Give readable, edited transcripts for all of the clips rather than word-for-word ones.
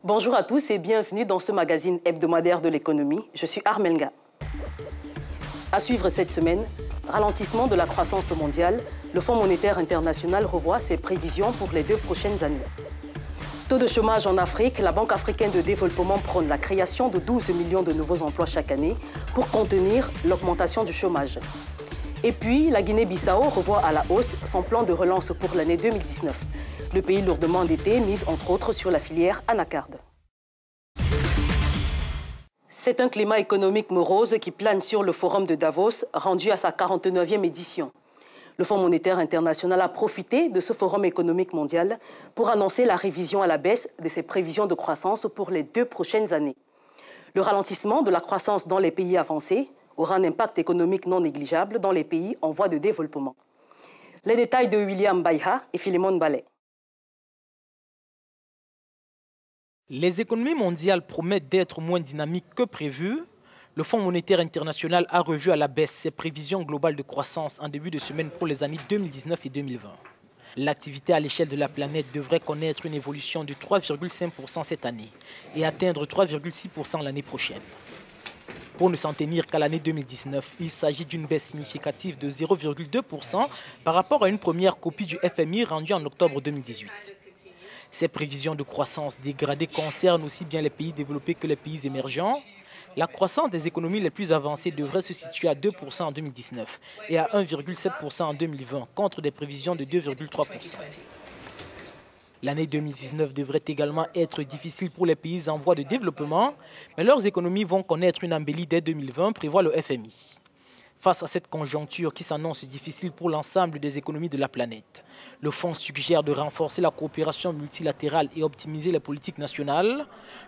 Bonjour à tous et bienvenue dans ce magazine hebdomadaire de l'économie. Je suis Armelga. À suivre cette semaine, ralentissement de la croissance mondiale, le Fonds monétaire international revoit ses prévisions pour les 2 prochaines années. Taux de chômage en Afrique, la Banque africaine de développement prône la création de 12 millions de nouveaux emplois chaque année pour contenir l'augmentation du chômage. Et puis, la Guinée-Bissau revoit à la hausse son plan de relance pour l'année 2019. Le pays lourdement endetté mise entre autres sur la filière anacarde. C'est un climat économique morose qui plane sur le forum de Davos, rendu à sa 49e édition. Le Fonds monétaire international a profité de ce forum économique mondial pour annoncer la révision à la baisse de ses prévisions de croissance pour les 2 prochaines années. Le ralentissement de la croissance dans les pays avancés aura un impact économique non négligeable dans les pays en voie de développement. Les détails de William Baiha et Philemon Ballet. Les économies mondiales promettent d'être moins dynamiques que prévu. Le Fonds monétaire international a revu à la baisse ses prévisions globales de croissance en début de semaine pour les années 2019 et 2020. L'activité à l'échelle de la planète devrait connaître une évolution de 3,5% cette année et atteindre 3,6% l'année prochaine. Pour ne s'en tenir qu'à l'année 2019, il s'agit d'une baisse significative de 0,2% par rapport à une première copie du FMI rendue en octobre 2018. Ces prévisions de croissance dégradée concernent aussi bien les pays développés que les pays émergents. La croissance des économies les plus avancées devrait se situer à 2% en 2019 et à 1,7% en 2020, contre des prévisions de 2,3%. L'année 2019 devrait également être difficile pour les pays en voie de développement, mais leurs économies vont connaître une embellie dès 2020, prévoit le FMI. Face à cette conjoncture qui s'annonce difficile pour l'ensemble des économies de la planète, le Fonds suggère de renforcer la coopération multilatérale et optimiser les politiques nationales.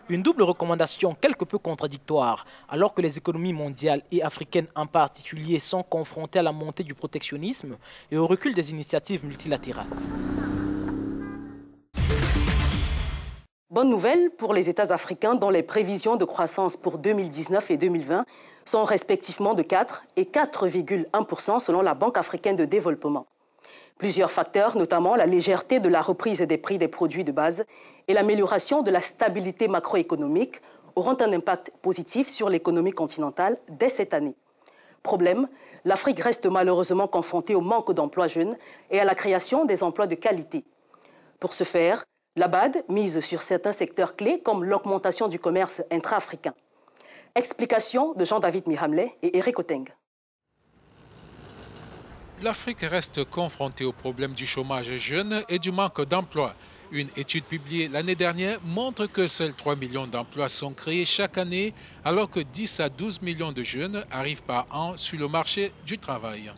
Une double recommandation quelque peu contradictoire, alors que les économies mondiales et africaines en particulier sont confrontées à la montée du protectionnisme et au recul des initiatives multilatérales. Bonne nouvelle pour les États africains dont les prévisions de croissance pour 2019 et 2020 sont respectivement de 4 et 4,1% selon la Banque africaine de développement. Plusieurs facteurs, notamment la légèreté de la reprise des prix des produits de base et l'amélioration de la stabilité macroéconomique, auront un impact positif sur l'économie continentale dès cette année. Problème, l'Afrique reste malheureusement confrontée au manque d'emplois jeunes et à la création des emplois de qualité. Pour ce faire, la BAD mise sur certains secteurs clés comme l'augmentation du commerce intra-africain. Explication de Jean-David Mihamlet et Eric Oteng. L'Afrique reste confrontée au problème du chômage jeune et du manque d'emploi. Une étude publiée l'année dernière montre que seuls 3 millions d'emplois sont créés chaque année, alors que 10 à 12 millions de jeunes arrivent par an sur le marché du travail.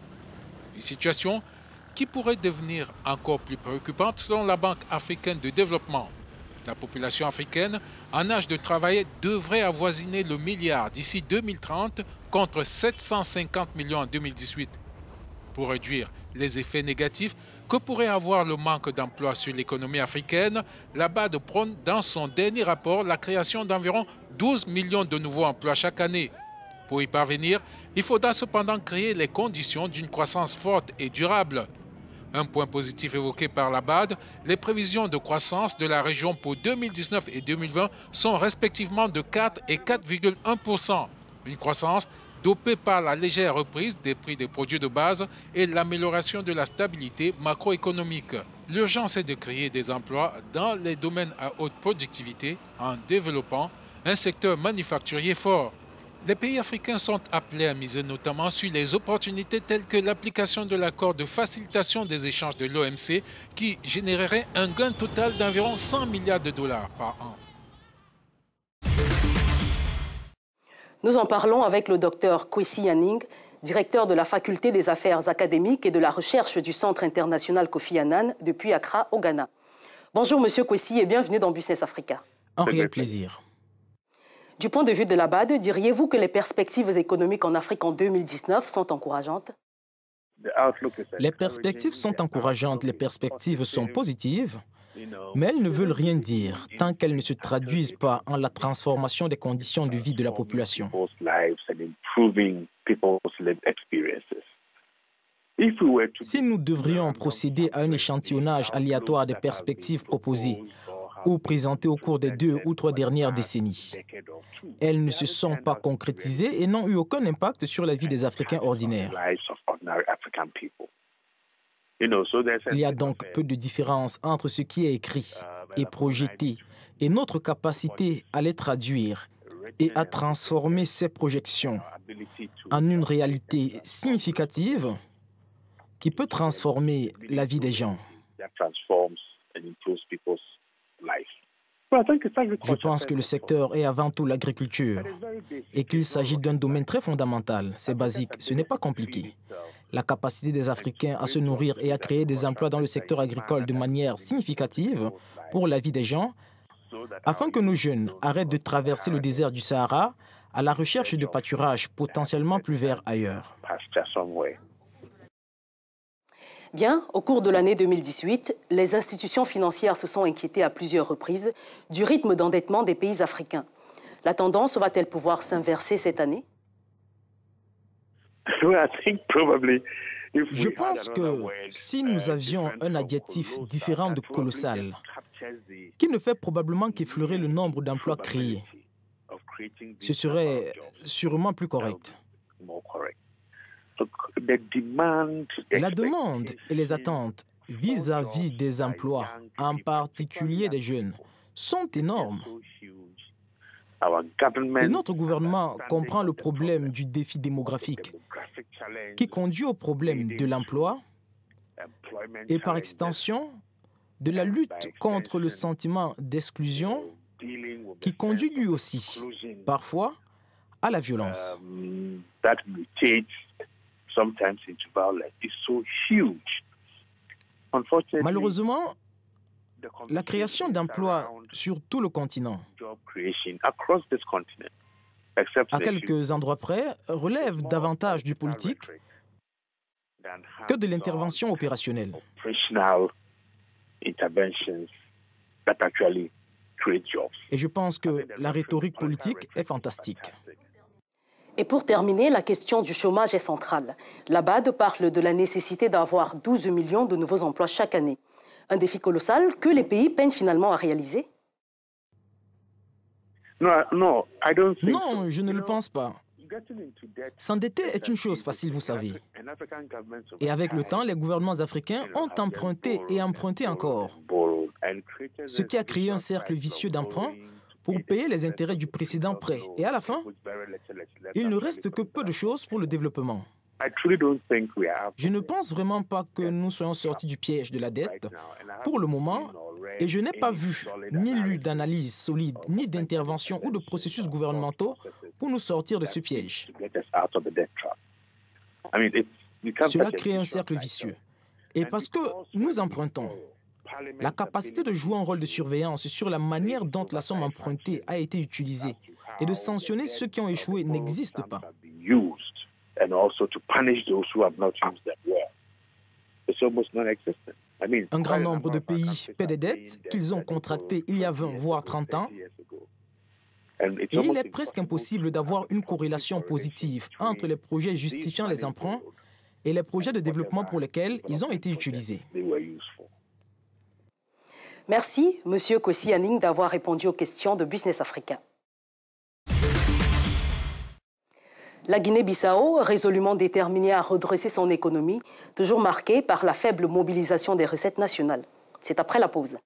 Une situation qui pourrait devenir encore plus préoccupante selon la Banque africaine de développement. La population africaine en âge de travailler devrait avoisiner le milliard d'ici 2030 contre 750 millions en 2018. Pour réduire les effets négatifs que pourrait avoir le manque d'emploi sur l'économie africaine, la BAD prône dans son dernier rapport la création d'environ 12 millions de nouveaux emplois chaque année. Pour y parvenir, il faudra cependant créer les conditions d'une croissance forte et durable. Un point positif évoqué par la BAD, les prévisions de croissance de la région pour 2019 et 2020 sont respectivement de 4 et 4,1%. Une croissance dopée par la légère reprise des prix des produits de base et l'amélioration de la stabilité macroéconomique. L'urgence est de créer des emplois dans les domaines à haute productivité en développant un secteur manufacturier fort. Les pays africains sont appelés à miser notamment sur les opportunités telles que l'application de l'accord de facilitation des échanges de l'OMC qui générerait un gain total d'environ 100 milliards de dollars par an. Nous en parlons avec le docteur Kwesi Yanning, directeur de la Faculté des affaires académiques et de la recherche du Centre international Kofi Annan depuis Accra, au Ghana. Bonjour Monsieur Kwesi et bienvenue dans Business Africa. Un réel plaisir. Du point de vue de la BAD, diriez-vous que les perspectives économiques en Afrique en 2019 sont encourageantes? Les perspectives sont encourageantes, les perspectives sont positives, mais elles ne veulent rien dire tant qu'elles ne se traduisent pas en la transformation des conditions de vie de la population. Si nous devrions procéder à un échantillonnage aléatoire des perspectives proposées ou présentées au cours des 2 ou 3 dernières décennies, elles ne se sont pas concrétisées et n'ont eu aucun impact sur la vie des Africains ordinaires. Il y a donc peu de différence entre ce qui est écrit et projeté et notre capacité à les traduire et à transformer ces projections en une réalité significative qui peut transformer la vie des gens. Je pense que le secteur est avant tout l'agriculture et qu'il s'agit d'un domaine très fondamental. C'est basique, ce n'est pas compliqué. La capacité des Africains à se nourrir et à créer des emplois dans le secteur agricole de manière significative pour la vie des gens, afin que nos jeunes arrêtent de traverser le désert du Sahara à la recherche de pâturages potentiellement plus verts ailleurs. Bien, au cours de l'année 2018, les institutions financières se sont inquiétées à plusieurs reprises du rythme d'endettement des pays africains. La tendance va-t-elle pouvoir s'inverser cette année? Je pense que si nous avions un adjectif différent de colossal, qui ne fait probablement qu'effleurer le nombre d'emplois créés, ce serait sûrement plus correct. La demande et les attentes vis-à-vis des emplois, en particulier des jeunes, sont énormes. Et notre gouvernement comprend le problème du défi démographique qui conduit au problème de l'emploi et par extension de la lutte contre le sentiment d'exclusion qui conduit lui aussi, parfois, à la violence. Malheureusement, la création d'emplois sur tout le continent, à quelques endroits près, relève davantage du politique que de l'intervention opérationnelle. Et je pense que la rhétorique politique est fantastique. Et pour terminer, la question du chômage est centrale. La BAD parle de la nécessité d'avoir 12 millions de nouveaux emplois chaque année. Un défi colossal que les pays peinent finalement à réaliser? Non, je ne le pense pas. S'endetter est une chose facile, vous savez. Et avec le temps, les gouvernements africains ont emprunté et emprunté encore, ce qui a créé un cercle vicieux d'emprunt pour payer les intérêts du précédent prêt. Et à la fin, il ne reste que peu de choses pour le développement. Je ne pense vraiment pas que nous soyons sortis du piège de la dette pour le moment, et je n'ai pas vu ni lu d'analyse solide, ni d'intervention ou de processus gouvernementaux pour nous sortir de ce piège. Cela crée un cercle vicieux. Et parce que nous empruntons, la capacité de jouer un rôle de surveillance sur la manière dont la somme empruntée a été utilisée et de sanctionner ceux qui ont échoué n'existe pas. Un grand nombre de pays paient des dettes qu'ils ont contractées il y a 20 voire 30 ans. Et il est presque impossible d'avoir une corrélation positive entre les projets justifiant les emprunts et les projets de développement pour lesquels ils ont été utilisés. Merci, M. Kwesi Anning, d'avoir répondu aux questions de Business Africa. La Guinée-Bissau, résolument déterminée à redresser son économie, toujours marquée par la faible mobilisation des recettes nationales. C'est après la pause.